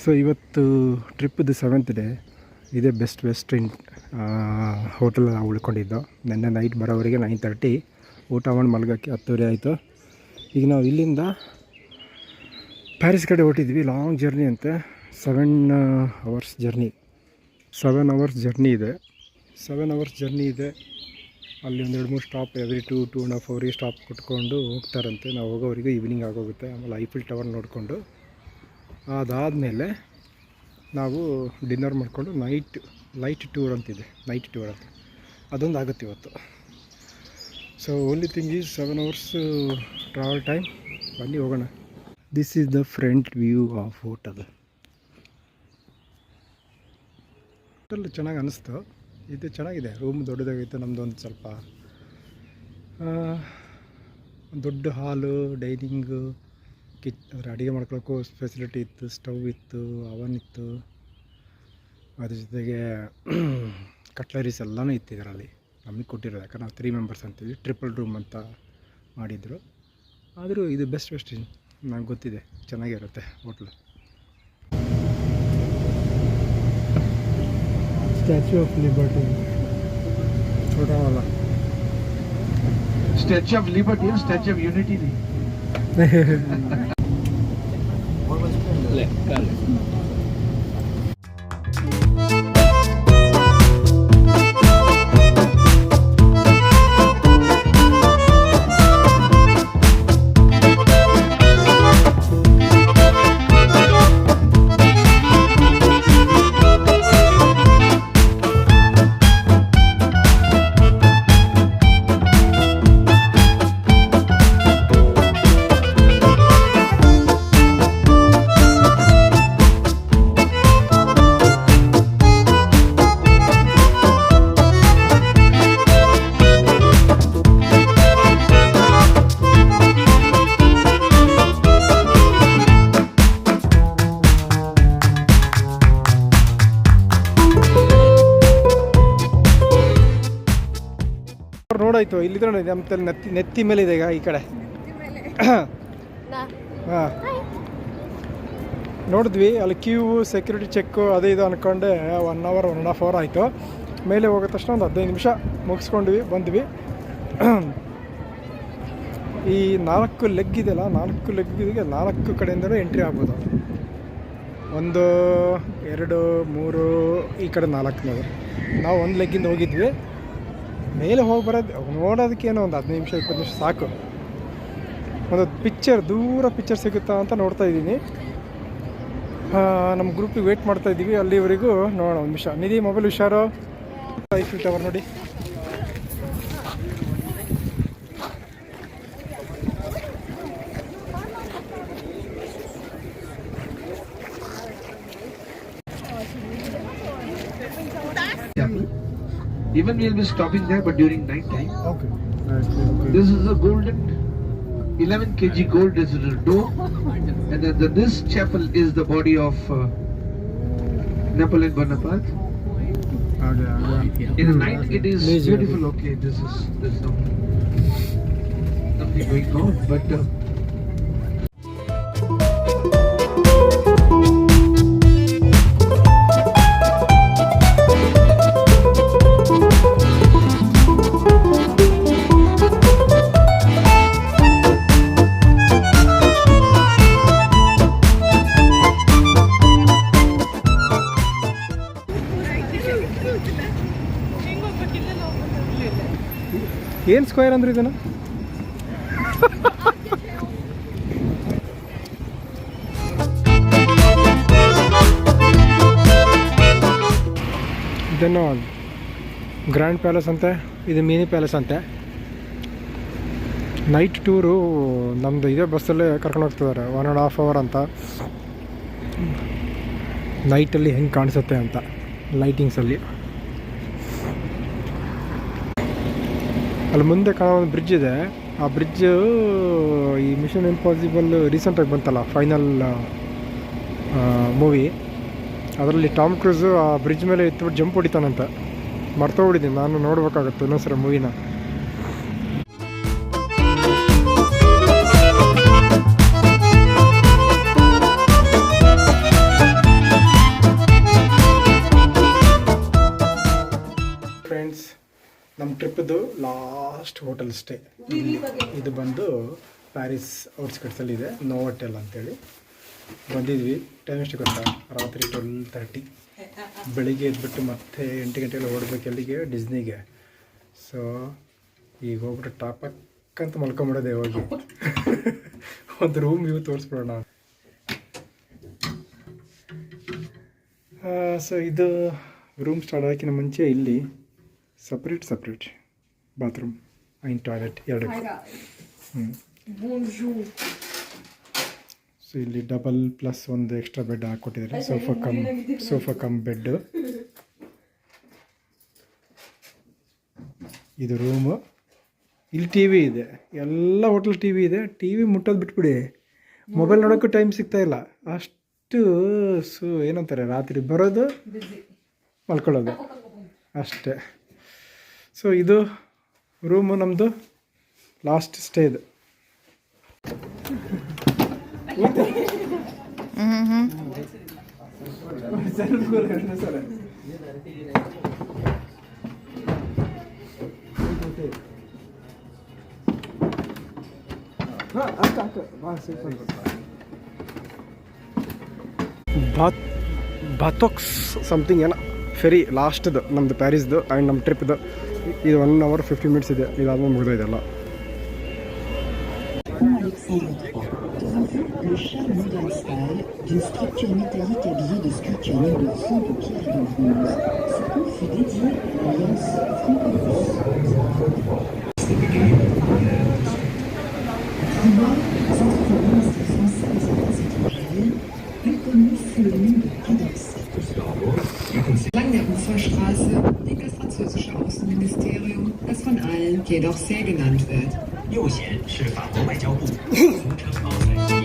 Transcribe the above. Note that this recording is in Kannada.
ಸೊ ಇವತ್ತು ಟ್ರಿಪ್ಪದು 7th ಡೇ. ಇದೇ ಬೆಸ್ಟ್ ಇನ್ ಹೋಟೆಲ್ ನಾವು ಉಳ್ಕೊಂಡಿದ್ದು. ನೆನ್ನೆ ನೈಟ್ ಬರೋವರೆಗೆ 9:30, ಊಟ ಮಾಡಿ ಮಲಗೋಕ್ಕೆ 10:30 ಆಯಿತು. ಈಗ ನಾವು ಇಲ್ಲಿಂದ ಪ್ಯಾರಿಸ್ ಕಡೆ ಹೊಟ್ಟಿದ್ವಿ. ಲಾಂಗ್ ಜರ್ನಿ ಅಂತೆ, 7 hours ಜರ್ನಿ. 7 hours ಜರ್ನಿ ಇದೆ. 7 hours ಜರ್ನಿ ಇದೆ. ಅಲ್ಲಿ ಒಂದು 2-3 ಸ್ಟಾಪ್, ಎವ್ರಿ 2-2.5 ಅವರಿಗೆ ಸ್ಟಾಪ್ ಕೊಟ್ಕೊಂಡು ಹೋಗ್ತಾರಂತೆ. ನಾವು ಹೋಗೋವರೆಗೂ ಈವ್ನಿಂಗ್ ಆಗೋಗುತ್ತೆ. ಆಮೇಲೆ ಐಫಿಲ್ ಟವರ್ ನೋಡಿಕೊಂಡು ಅದಾದಮೇಲೆ ನಾವು ಡಿನ್ನರ್ ಮಾಡಿಕೊಂಡು ಲೈಟ್ ಟೂರ್ ಅಂತಿದೆ, ನೈಟ್ ಟೂರ್ ಅಂತ ಅದೊಂದು ಆಗುತ್ತೆ ಇವತ್ತು. So only thing is 7 hours travel time. ಬನ್ನಿ ಹೋಗೋಣ. This is the front view of hotel. Hotel ಚೆನ್ನಾಗಿ ಅನ್ನಿಸ್ತು. ಇದು ಚೆನ್ನಾಗಿದೆ, ರೂಮ್ ದೊಡ್ಡದಾಗಿತ್ತು. ನಮ್ಮದು ಒಂದು ಸ್ವಲ್ಪ ದೊಡ್ಡ ಹಾಲು, ಡೈನಿಂಗು, ಅಂದರೆ ಅಡುಗೆ ಮಾಡ್ಕೊಳ್ಳೋಕ್ಕೂ ಫೆಸಿಲಿಟಿ ಇತ್ತು. ಸ್ಟವ್ ಇತ್ತು, ಅವನ್ ಇತ್ತು, ಅದ್ರ ಜೊತೆಗೆ ಕಟ್ಲರೀಸ್ ಎಲ್ಲನೂ ಇತ್ತು ಇದರಲ್ಲಿ. ನಮಗೆ ಕೊಟ್ಟಿರೋದು, ಯಾಕಂದ್ರೆ ನಾವು 3 members ಅಂತೀವಿ. ಟ್ರಿಪಲ್ ರೂಮ್ ಅಂತ ಮಾಡಿದರು. ಆದರೂ ಇದು ಬೆಸ್ಟ್ ನಂಗೆ ಗೊತ್ತಿದೆ, ಚೆನ್ನಾಗಿರುತ್ತೆ ಹೋಟ್ಲು. ಸ್ಟ್ಯಾಚ್ಯೂ ಆಫ್ ಲಿಬರ್ಟಿ छोटा स्टैच्यू ऑफ लिबर्टी और स्टैच्यू ऑफ यूनिटी नहीं. ನೋಡಾಯ್ತು. ಇಲ್ಲಿದ್ರೆ ನೋಡಿ, ನಮ್ಮ ನೆತ್ತಿ ಮೇಲೆ ಇದೆ. ಈಗ ಈ ಕಡೆ ಹಾಂ ನೋಡಿದ್ವಿ. ಅಲ್ಲಿ ಕ್ಯೂ, ಸೆಕ್ಯೂರಿಟಿ ಚೆಕ್ಕು ಅದು ಇದು ಅಂದ್ಕೊಂಡೆ 1 hour 1.5 hour ಆಯಿತು. ಮೇಲೆ ಹೋಗೋ ತಕ್ಷಣ ಒಂದು 15 ನಿಮಿಷ ಮುಗಿಸ್ಕೊಂಡ್ವಿ, ಬಂದ್ವಿ. ಈ 4 ಲೆಗ್ ಇದೆಯಲ್ಲ, 4 ಲೆಗ್ಗಿಗೆ 4 ಕಡೆಯಿಂದಲೂ ಎಂಟ್ರಿ ಆಗ್ಬೋದು. 1 2 3 ಈ ಕಡೆ 4ನೇದು. ನಾವು 1 ಲೆಗ್ಗಿಂದ ಹೋಗಿದ್ವಿ. ಮೇಲೆ ಹೋಗಿ ಬರೋದು ನೋಡೋದಕ್ಕೇನೋ ಒಂದು 15 ನಿಮಿಷ 20 ನಿಮಿಷ ಸಾಕು. ಒಂದು ದೂರ ಪಿಕ್ಚರ್ ಸಿಗುತ್ತಾ ಅಂತ ನೋಡ್ತಾ ಇದ್ದೀನಿ. ನಮ್ಮ ಗ್ರೂಪಿಗೆ ವೇಟ್ ಮಾಡ್ತಾ ಇದ್ದೀವಿ. ಅಲ್ಲಿವರೆಗೂ ನೋಡೋಣ. 1 ನಿಮಿಷ. ನಿಧಿ ಮೊಬೈಲ್ ಹುಷಾರು. ಐಫಿಲ್ ಟವರ್ ನೋಡಿ. Even we'll be stopping there, but during night time. Okay. This is a golden 11 kg gold is the dome, and then this chapel is the body of Napoleon Bonaparte. In the night it is beautiful. Okay, there's something going on, but ಏನು ಸ್ಕ್ವೇರ್ ಅಂದ್ರೆ ಇದನ್ನು? ಇದನ್ನು ಗ್ರ್ಯಾಂಡ್ ಪ್ಯಾಲೇಸ್ ಅಂತೆ, ಇದು ಮಿನಿ ಪ್ಯಾಲೇಸ್ ಅಂತೆ. ನೈಟ್ ಟೂರು ನಮ್ಮದು ಇದೇ ಬಸ್ಸಲ್ಲೇ ಕರ್ಕೊಂಡು ಹೋಗ್ತಿದ್ದಾರೆ. 1.5 hour ಅಂತ. ನೈಟಲ್ಲಿ ಹೆಂಗೆ ಕಾಣಿಸುತ್ತೆ ಅಂತ ಲೈಟಿಂಗ್ಸಲ್ಲಿ. ಅಲ್ಲಿ ಮುಂದೆ ಕಾಣೋ ಒಂದು ಬ್ರಿಡ್ಜ್ ಇದೆ. ಆ ಬ್ರಿಡ್ಜು ಈ ಮಿಷನ್ ಇಂಪಾಸಿಬಲ್ ರೀಸೆಂಟಾಗಿ ಬಂತಲ್ಲ, ಫೈನಲ್ ಮೂವಿ, ಅದರಲ್ಲಿ ಟಾಮ್ ಕ್ರೂಸು ಆ ಬ್ರಿಡ್ಜ್ ಮೇಲೆ ಎತ್ಬಿಟ್ಟು ಜಂಪ್ ಹೊಡಿತಾನಂತ. ಮರ್ತೋಗ್ಬಿಟ್ಟಿದ್ದೀನಿ ನಾನು, ನೋಡ್ಬೇಕಾಗತ್ತೆ ಇನ್ನೊಂದ್ಸರಿ ಮೂವಿನ. Last hotel stay. ಇದು ಬಂದು ಪ್ಯಾರಿಸ್ ಔಟ್ಸ್ಕಟ್ಸಲ್ಲಿದೆ, ನೋವೋಟೆಲ್ ಅಂತೇಳಿ ಬಂದಿದ್ವಿ. ಟೈಮ್ ಎಷ್ಟು ಗೊತ್ತಾ? ರಾತ್ರಿ 12:30. ಬೆಳಿಗ್ಗೆ ಎದ್ಬಿಟ್ಟು ಮತ್ತೆ 8 ಗಂಟೆಗೆಲ್ಲ ಓಡಬೇಕು ಎಲ್ಲಿಗೆ? ಡಿಸ್ನಿಗೆ. ಸೊ ಈಗ ಹೋಗ್ಬಿಟ್ಟು ಟಾಪಕ್ಕಂತ ಮಲ್ಕೊಂಬಿಡೋದೆ ಹೋಗಿ. ಒಂದು ರೂಮ್ ವ್ಯೂ ತೋರಿಸ್ಬಿಡೋಣ. ಸೊ ಇದು ರೂಮ್ ಸ್ಟಾರ್ಟ್ ಆಗೋಕ್ಕಿಂತ ಮುಂಚೆ ಇಲ್ಲಿ ಸಪ್ರೇಟ್ ಬಾತ್ರೂಮ್ ಆ್ಯಂಡ್ ಟಾಯ್ಲೆಟ್ ಎರಡು. ಸೊ ಇಲ್ಲಿ ಡಬಲ್ ಪ್ಲಸ್ ಒಂದು ಎಕ್ಸ್ಟ್ರಾ ಬೆಡ್ ಹಾಕ್ಕೊಟ್ಟಿದ್ದಾರೆ. Sofa cum bed. ಇದು ರೂಮು. ಇಲ್ಲಿ ಟಿ ವಿ ಇದೆ, ಎಲ್ಲ ಹೋಟೆಲ್ ಟಿ ವಿ ಇದೆ. ಟಿ ವಿ ಮುಟ್ಟೋದು ಬಿಟ್ಬಿಡಿ, ಮೊಬೈಲ್ ನೋಡೋಕ್ಕೂ ಟೈಮ್ ಸಿಗ್ತಾ ಇಲ್ಲ. ಅಷ್ಟು ಏನಂತಾರೆ, ರಾತ್ರಿ ಬರೋದು ಮಲ್ಕೊಳ್ಳೋದು ಅಷ್ಟೇ. ಸೊ ಇದು ರೂಮು ನಮ್ಮದು ಲಾಸ್ಟ್ ಸ್ಟೇ ಇದು. ಬಾತೋಕ್ಸ್ ಸಮಥಿಂಗ್ ಏನೋ ಫೆರಿ ಲಾಸ್ಟ್ದು ನಮ್ಮದು ಪ್ಯಾರಿಸ್ದು ಆ್ಯಂಡ್ ನಮ್ಮ ಟ್ರಿಪ್ದು. ಇದು 1 hour 50 minutes ಇದೆ. ಇದಾದ್ಮೇಲೆ ಮುಗಿದೋಯ್ದಲ್ಲ. Le charme modern style d'une structure métallique habillée de sculptures nées de fond de pierre et de bronze. Ce pont fut dédié à l'Alliance franco-russe. Centre de ministres français des Affaires étrangères, plus connu sous le nom de Quai d'Orsay. Entlang der Uferstraße liegt das französische Außenministerium, das von allen Quai d'Orsay genannt wird. 右舷是法国外交部，俗称奥赛。